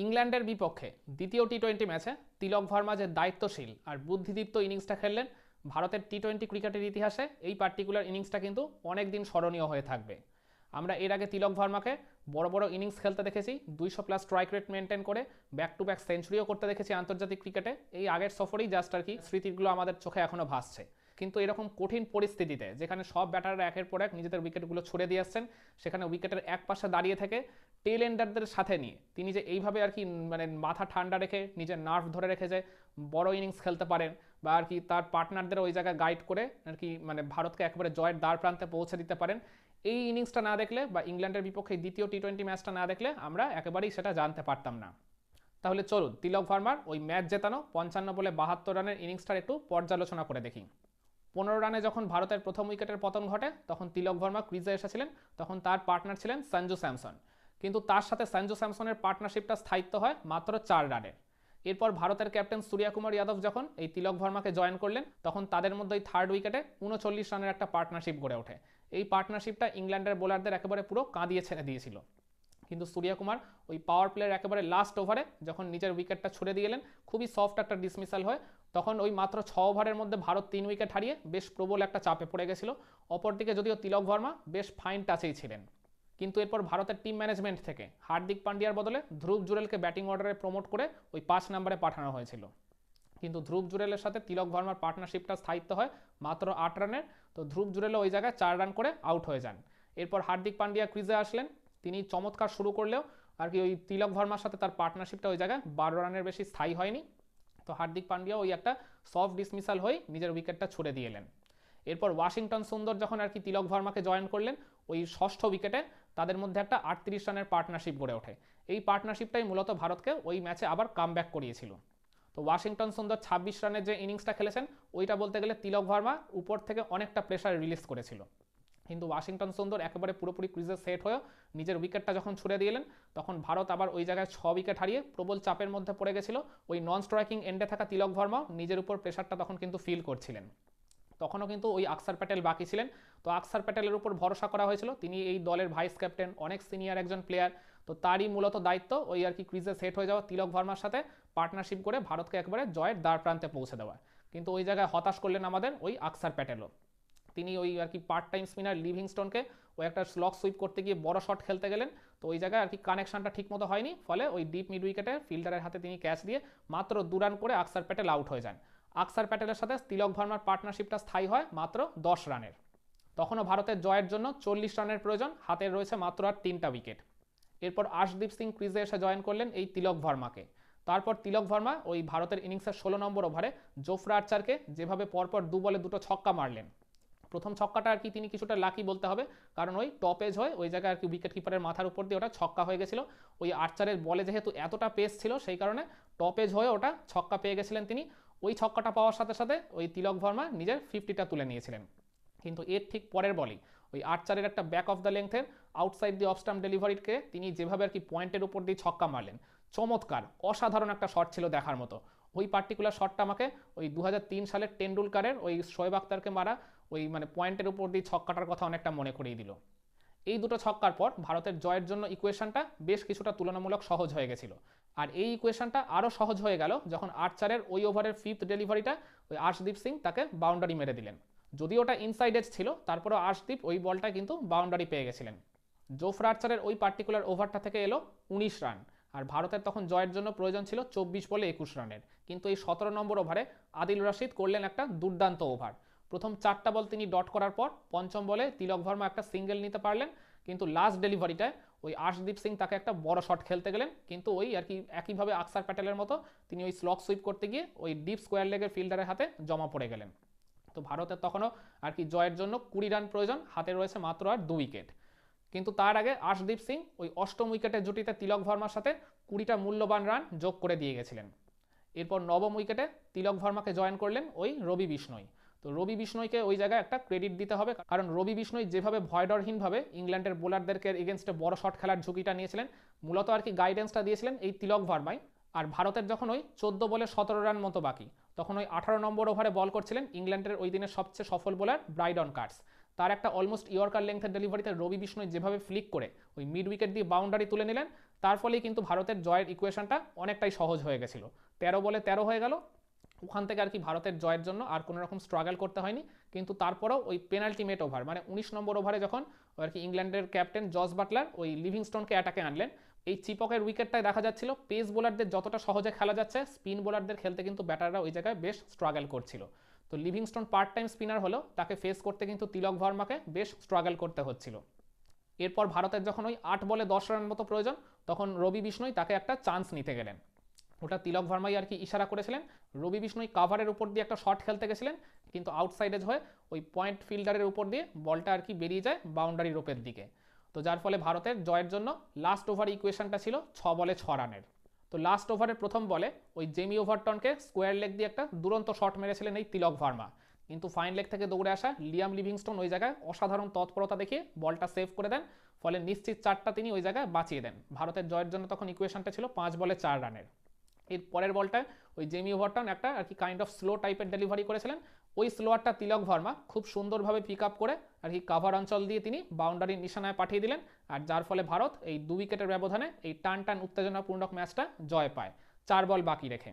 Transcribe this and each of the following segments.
ইংল্যান্ডের বিপক্ষে দ্বিতীয় টি-20 ম্যাচে তিলক ভার্মা যে দায়িত্বশীল আর বুদ্ধিদীপ্ত ইনিংসটা খেললেন, ভারতের টি-20 ক্রিকেটের ইতিহাসে এই পার্টিকুলার ইনিংসটা কিন্তু অনেক দিন স্মরণীয় হয়ে থাকবে। আমরা এর আগে তিলক ভার্মাকে বড় বড় ইনিংস খেলতে দেখেছি, 200+ স্ট্রাইক রেট মেনটেন করে ব্যাক টু ব্যাক সেঞ্চুরিও করতে দেখেছি আন্তর্জাতিক ক্রিকেটে। এই আগের সফরেই জাস্ট আর কি স্মৃতিগুলো আমাদের চোখে এখনও ভাসছে। কিন্তু এরকম কঠিন পরিস্থিতিতে যেখানে সব ব্যাটাররা একের পর এক নিজেদের উইকেটগুলো ছুড়ে দিয়ে আসছেন, সেখানে উইকেটের এক পাশে দাঁড়িয়ে থেকে টেল এন্ডারদের সাথে নিয়ে তিনি যে এইভাবে আর কি মানে মাথা ঠান্ডা রেখে নিজের নার্ভ ধরে রেখে যে বড় ইনিংস খেলতে পারেন, বা আর কি তার পার্টনারদের ওই জায়গায় গাইড করে আর কি মানে ভারতকে একেবারে জয়ের দ্বার প্রান্তে পৌঁছে দিতে পারেন, এই ইনিংসটা না দেখলে বা ইংল্যান্ডের বিপক্ষে দ্বিতীয় টি-20 ম্যাচটা না দেখলে আমরা একেবারেই সেটা জানতে পারতাম না। তাহলে চলুন তিলক ভার্মার ওই ম্যাচ জেতানো 55 বলে 72 রানের ইনিংসটার একটু পর্যালোচনা করে দেখি। 15 রানে যখন ভারতের প্রথম উইকেটের পতন ঘটে, তখন তিলক ভার্মা ক্রিজে এসেছিলেন। তখন তার পার্টনার ছিলেন সঞ্জু স্যামসন, কিন্তু তার সাথে সঞ্জু স্যামসনের পার্টনারশিপটা স্থায়িত্ব হয় মাত্র 4 রানের। এরপর ভারতের ক্যাপ্টেন সূর্যকুমার যাদব যখন এই তিলক ভার্মাকে জয়েন করলেন, তখন তাদের মধ্যে ওই থার্ড উইকেটে 39 রানের একটা পার্টনারশিপ গড়ে ওঠে। এই পার্টনারশিপটা ইংল্যান্ডের বোলারদের একেবারে পুরো কাঁদিয়ে ছেড়ে দিয়েছিল। কিন্তু সূর্যকুমার ওই পাওয়ার প্লের একেবারে লাস্ট ওভারে যখন নিজের উইকেটটা ছুড়ে দিয়ে গেলেন, খুবই সফট একটা ডিসমিসাল হয়, তখন ওই মাত্র 6 ওভারের মধ্যে ভারত 3 উইকেট হারিয়ে বেশ প্রবল একটা চাপে পড়ে গেছিল। অপরদিকে যদিও তিলক ভার্মা বেশ ফাইন টাচেই ছিলেন, কিন্তু এরপর ভারতের টিম ম্যানেজমেন্ট থেকে হার্দিক পান্ডিয়ার বদলে ধ্রুব জুরেলকে ব্যাটিং অর্ডারে প্রমোট করে ওই 5 নম্বরে পাঠানো হয়েছিল। কিন্তু ধ্রুব জুরেলের সাথে তিলক ভার্মার পার্টনারশিপটা স্থায়িত্ব হয় মাত্র 8 রানের। তো ধ্রুব জুরেলও ওই জায়গায় 4 রান করে আউট হয়ে যান। এরপর হার্দিক পান্ডিয়া ক্রিজে আসলেন, তিনি চমৎকার শুরু করলেও আর কি ওই তিলক ভার্মার সাথে তার পার্টনারশিপটা ওই জায়গায় 12 রানের বেশি স্থায়ী হয়নি। তো হার্দিক পান্ডিয়া ওই একটা সফট ডিসমিসাল হয়ে নিজের উইকেটটা ছুড়ে দিয়ে এলেন। এরপর ওয়াশিংটন সুন্দর যখন আর কি তিলক ভার্মাকে জয়েন করলেন, ওই ষষ্ঠ উইকেটে তাদের মধ্যে একটা 38 রানের পার্টনারশিপ গড়ে ওঠে। এই পার্টনারশিপটাই মূলত ভারতকে ওই ম্যাচে আবার কামব্যাক করিয়েছিল। তো ওয়াশিংটন সুন্দর 26 রানের যে ইনিংসটা খেলেছেন, ওইটা বলতে গেলে তিলক ভার্মা উপর থেকে অনেকটা প্রেশার রিলিজ করেছিল। কিন্তু ওয়াশিংটন সুন্দর একেবারে পুরোপুরি ক্রিজে সেট হয়ে নিজের উইকেটটা যখন ছুড়ে দিলেন, তখন ভারত আবার ওই জায়গায় 6 উইকেট হারিয়ে প্রবল চাপের মধ্যে পড়ে গেছিল। ওই নন স্ট্রাইকিং এন্ডে থাকা তিলক ভার্মাও নিজের উপর প্রেশারটা তখন কিন্তু ফিল করছিলেন। তখনও কিন্তু ওই আকসার প্যাটেল বাকি ছিলেন। তো আকসার প্যাটেলের উপর ভরসা করা হয়েছিল, তিনি এই দলের ভাইস ক্যাপ্টেন, অনেক সিনিয়র একজন প্লেয়ার। তো তারই মূলত দায়িত্ব ওই আর কি ক্রিজে সেট হয়ে যাওয়া তিলক ভার্মার সাথে পার্টনারশিপ করে ভারতকে একবারে জয়ের দ্বার প্রান্তে পৌঁছে দেওয়া। কিন্তু ওই জায়গায় হতাশ করলেন আমাদের ওই আকসার প্যাটেলও। তিনি ওই আর কি পার্ট টাইম স্পিনার লিভিংস্টোনকে ওই একটা স্লক সুইপ করতে গিয়ে বড় শট খেলতে গেলেন। তো ওই জায়গায় আর কি কানেকশনটা ঠিকমতো হয়নি, ফলে ওই ডিপ মিড উইকেটে ফিল্ডারের হাতে তিনি ক্যাচ দিয়ে মাত্র 2 রান করে আকসার প্যাটেল আউট হয়ে যান। আকসার প্যাটেলের সাথে তিলক ভার্মার পার্টনারশিপটা স্থায়ী হয় মাত্র 10 রানের। তখনও ভারতের জয়ের জন্য 40 রানের প্রয়োজন, হাতে রয়েছে মাত্র আর 3টা উইকেট। এরপর আশদীপ সিং ক্রিজে এসে জয়েন করলেন এই তিলক ভার্মাকে। তারপর তিলক ভার্মা ওই ভারতের ইনিংসের 16 নম্বর ওভারে জোফরা আর্চারকে যেভাবে পরপর 2 বলে 2টো ছক্কা মারলেন। প্রথম ছক্কাটা আর কি তিনি কিছুটা লাকি বলতে হবে, কারণ ওই টপ এজ হয়ে ওই জায়গায় আর কি উইকেট কিপারের মাথার উপর দিয়ে ওটা ছক্কা হয়ে গেছিল। ওই আর্চারের বলে যেহেতু এতটা পেস ছিল, সেই কারণে টপ এজ হয়ে ওটা ছক্কা পেয়ে গেছিলেন তিনি। ওই ছক্কাটা পাওয়ার সাথে সাথে ওই তিলক ভার্মা নিজের 50টা তুলে নিয়েছিলেন। কিন্তু এর ঠিক পরের বলেই ওই আর্চারের একটা ব্যাক অফ দ্য লেংথের আউটসাইড দি অফ স্টাম্প ডেলিভারিকে তিনি যেভাবে আর কি পয়েন্টের উপর দিয়ে ছক্কা মারলেন, চমৎকার অসাধারণ একটা শট ছিল দেখার মতো। ওই পার্টিকুলার শটটা আমাকে ওই 2003 সালের টেন্ডুলকারের ওই শোয়েব আখতারকে মারা ওই মানে পয়েন্টের উপর দিয়ে ছক্কাটার কথা অনেকটা মনে করিয়ে দিল। এই দুটো ছক্কার পর ভারতের জয়ের জন্য ইকুয়েশনটা বেশ কিছুটা তুলনামূলক সহজ হয়ে গেছিল। আর এই ইকুয়েশনটা আরও সহজ হয়ে গেল যখন আর্চারের ওই ওভারের 5th ডেলিভারিটা ওই আর্শদীপ সিং তাকে বাউন্ডারি মেরে দিলেন। যদি ওটা ইনসাইড এজ ছিল, তারপরেও আর্শদীপ ওই বলটা কিন্তু বাউন্ডারি পেয়ে গেছিলেন। জোফরা আর্চারের ওই পার্টিকুলার ওভারটা থেকে এলো 19 রান, আর ভারতের তখন জয়ের জন্য প্রয়োজন ছিল 24 বলে 21 রানের। কিন্তু এই 17 নম্বর ওভারে আদিল রশিদ করলেন একটা দুর্দান্ত ওভার। প্রথম 4টা বল তিনি ডট করার পর পঞ্চম বলে তিলক ভার্মা একটা সিঙ্গেল নিতে পারলেন। কিন্তু লাস্ট ডেলিভারিটায় ওই আশদীপ সিং তাকে একটা বড় শট খেলতে গেলেন, কিন্তু ওই আর কি একইভাবে আকসার প্যাটেলের মতো তিনি ওই স্লক সুইপ করতে গিয়ে ওই ডিপ স্কোয়ার লেগের ফিল্ডারের হাতে জমা পড়ে গেলেন। তো ভারতের তখনও আর কি জয়ের জন্য 20 রান প্রয়োজন, হাতে রয়েছে মাত্র আর 2 উইকেট। কিন্তু তার আগে আশদীপ সিং ওই অষ্টম উইকেটের জুটিতে তিলক ভার্মার সাথে 20টা মূল্যবান রান যোগ করে দিয়ে গেছিলেন। এরপর নবম উইকেটে তিলক ভার্মাকে জয়েন করলেন ওই রবি বিষ্ণই। তো রবি বিষ্ণইকে ওই জায়গায় একটা ক্রেডিট দিতে হবে, কারণ রবি বিষ্ণই যেভাবে ভয়ডরহীনভাবে ইংল্যান্ডের বোলারদেরকে এগেনস্টে বড় শট খেলার ঝুঁকিটা নিয়েছিলেন, মূলত আর কি গাইডেন্সটা দিয়েছিলেন এই তিলক ভার্মাই। আর ভারতের যখন ওই 14 বলে 17 রান মতো বাকি, তখন ওই 18 নম্বর ওভারে বল করছিলেন ইংল্যান্ডের ওই দিনের সবচেয়ে সফল বোলার ব্রাইডন কাটস। তার একটা অলমোস্ট ইয়র্কার লেংথের ডেলিভারিতে রবি বিষ্ণই যেভাবে ফ্লিক করে ওই মিড উইকেট দিয়ে বাউন্ডারি তুলে নিলেন, তার ফলেই কিন্তু ভারতের জয়ের ইকুয়েশনটা অনেকটাই সহজ হয়ে গেছিল। 13 বলে 13 হয়ে গেল, ওখান থেকে আর কি ভারতের জয়ের জন্য আর কোনো রকম স্ট্রাগল করতে হয়নি। কিন্তু তারপরেও ওই পেনাল্টিমেট ওভার মানে 19 নম্বর ওভারে যখন আর কি ইংল্যান্ডের ক্যাপ্টেন জস বাটলার ওই লিভিংস্টোনকে অ্যাটাকে আনলেন, এই চিপকের উইকেটটায় দেখা যাচ্ছিল পেস বোলারদের যতটা সহজে খেলা যাচ্ছে, স্পিন বোলারদের খেলতে কিন্তু ব্যাটাররা ওই জায়গায় বেশ স্ট্রাগল করছিল। তো লিভিংস্টোন পার্ট টাইম স্পিনার হলেও তাকে ফেস করতে কিন্তু তিলক ভার্মাকে বেশ স্ট্রাগল করতে হচ্ছিল। এরপর ভারতের যখন ওই 8 বলে 10 রান মতো প্রয়োজন, তখন রবি বিষ্ণই তাকে একটা চান্স নিতে গেলেন। ওটা তিলক ভার্মাই আর কি ইশারা করেছিলেন। রবি বিষ্ণই কাভারের উপর দিয়ে একটা শট খেলতে গেছিলেন, কিন্তু আউটসাইডেজ হয়ে ওই পয়েন্ট ফিল্ডারের উপর দিয়ে বলটা আর কি বেরিয়ে যায় বাউন্ডারি রোপের দিকে। তো যার ফলে ভারতের জয়ের জন্য লাস্ট ওভার ইকুয়েশনটা ছিল 6 বলে 6 রানের। তো লাস্ট ওভারের প্রথম বলে ওই জেমি ওভারটনকে স্কোয়ার লেগ দিয়ে একটা দুরন্ত শট মেরেছিলেন এই তিলক ভার্মা, কিন্তু ফাইন লেগ থেকে দৌড়ে আসা লিয়াম লিভিংস্টোন ওই জায়গায় অসাধারণ তৎপরতা দেখিয়ে বলটা সেভ করে দেন। ফলে নিশ্চিত 4টা তিনি ওই জায়গায় বাঁচিয়ে দেন। ভারতের জয়ের জন্য তখন ইকুয়েশনটা ছিল 5 বলে 4 রানের। এর পরের বলটায় ওই জেমি ওভারটন একটা আর কি কাইন্ড অফ স্লো টাইপের ডেলিভারি করেছিলেন। ওই স্লোয়ারটা তিলক ভার্মা খুব সুন্দরভাবে পিক আপ করে আর কি কাভার অঞ্চল দিয়ে তিনি বাউন্ডারির নিশানায় পাঠিয়ে দিলেন। আর যার ফলে ভারত এই 2 উইকেটের ব্যবধানে এই টান টান উত্তেজনাপূর্ণ ম্যাচটা জয় পায় 4 বল বাকি রেখে।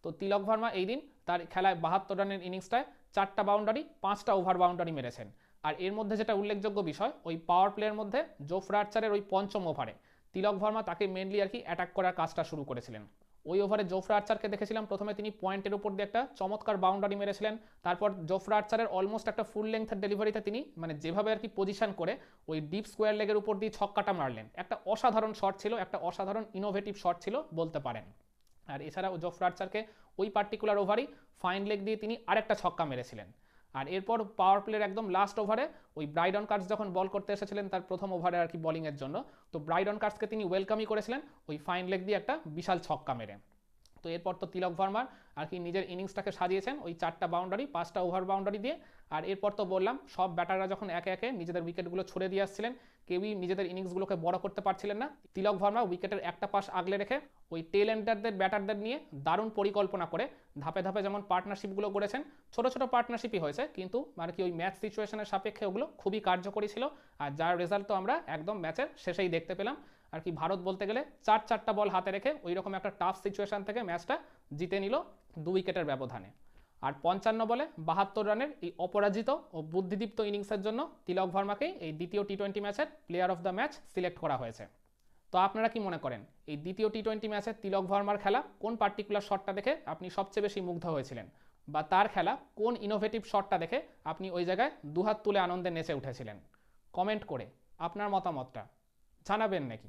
তো তিলক ভার্মা এই দিন তার খেলায় 72 রানের ইনিংসটায় 4টা বাউন্ডারি 5টা ওভার বাউন্ডারি মেরেছেন। আর এর মধ্যে যেটা উল্লেখযোগ্য বিষয়, ওই পাওয়ার প্লের মধ্যে জোফরা আর্চারের ওই পঞ্চম ওভারে তিলক ভার্মা তাকে মেনলি আর কি অ্যাটাক করার কাজটা শুরু করেছিলেন। ওই ওভারে জোফরা আর্চারকে দেখেছিলাম প্রথমে তিনি পয়েন্টের উপর দিয়ে একটা চমৎকার বাউন্ডারি মেরেছিলেন। তারপর জোফরা আর্চারের অলমোস্ট একটা ফুল লেন্থের ডেলিভারিতে তিনি মানে যেভাবে আর কি পজিশন করে ওই ডিপ স্কোয়ার লেগের উপর দিয়ে ছক্কাটা মারলেন, একটা অসাধারণ শট ছিল, একটা অসাধারণ ইনোভেটিভ শট ছিল বলতে পারেন। আর এছাড়াও জোফরা আর্চারকে ওই পার্টিকুলার ওভারই ফাইন লেগ দিয়ে তিনি আরেকটা ছক্কা মেরেছিলেন। আর এরপর পাওয়ার প্লের একদম লাস্ট ওভারে ওই ব্রাইডন কার্স যখন বল করতে এসেছিলেন তার প্রথম ওভারে আর কি বোলিংয়ের জন্য, তো ব্রাইডন কার্সকে তিনি ওয়েলকামই করেছিলেন ওই ফাইন লেগ দিয়ে একটা বিশাল ছক্কা মেরে। তো এরপর তো তিলক ভার্মার আর কি নিজের ইনিংসটাকে সাজিয়েছেন ওই 4টা বাউন্ডারি 5টা ওভার বাউন্ডারি দিয়ে। আর এরপর তো বললাম সব ব্যাটাররা যখন একে একে নিজেদের উইকেটগুলো ছুড়ে দিয়ে আসছিলেন, কেউই নিজেদের ইনিংসগুলোকে বড় করতে পারছিলেন না, তিলক ভার্মা উইকেটের একটা পাশ আগলে রেখে ওই টেল এন্ডারদের ব্যাটারদের নিয়ে দারুণ পরিকল্পনা করে ধাপে ধাপে যেমন পার্টনারশিপগুলো করেছেন, ছোট ছোট পার্টনারশিপই হয়েছে, কিন্তু মানে কি ওই ম্যাচ সিচুয়েশনের সাপেক্ষে ওগুলো খুবই কার্যকরী ছিল। আর যার রেজাল্ট তো আমরা একদম ম্যাচের শেষেই দেখতে পেলাম। আর কি ভারত বলতে গেলে 4টা বল হাতে রেখে ওই রকম একটা টাফ সিচুয়েশন থেকে ম্যাচটা জিতে নিল 2 উইকেটের ব্যবধানে। আর 55 বলে 72 রানের এই অপরাজিত ও বুদ্ধিদীপ্ত ইনিংসের জন্য তিলক ভার্মাকেই এই দ্বিতীয় টি-20 ম্যাচের player of the match select করা হয়েছে। তো আপনারা কি মনে করেন এই দ্বিতীয় টি-20 ম্যাচে তিলক ভার্মার খেলা কোন পার্টিকুলার শটটা দেখে আপনি সবচেয়ে বেশি মুগ্ধ হয়েছিলেন, বা তার খেলা কোন ইনোভেটিভ শটটা দেখে আপনি ওই জায়গায় দুহাত তুলে আনন্দে নেচে উঠেছিলেন? কমেন্ট করে আপনার মতামতটা জানাবেন নাকি?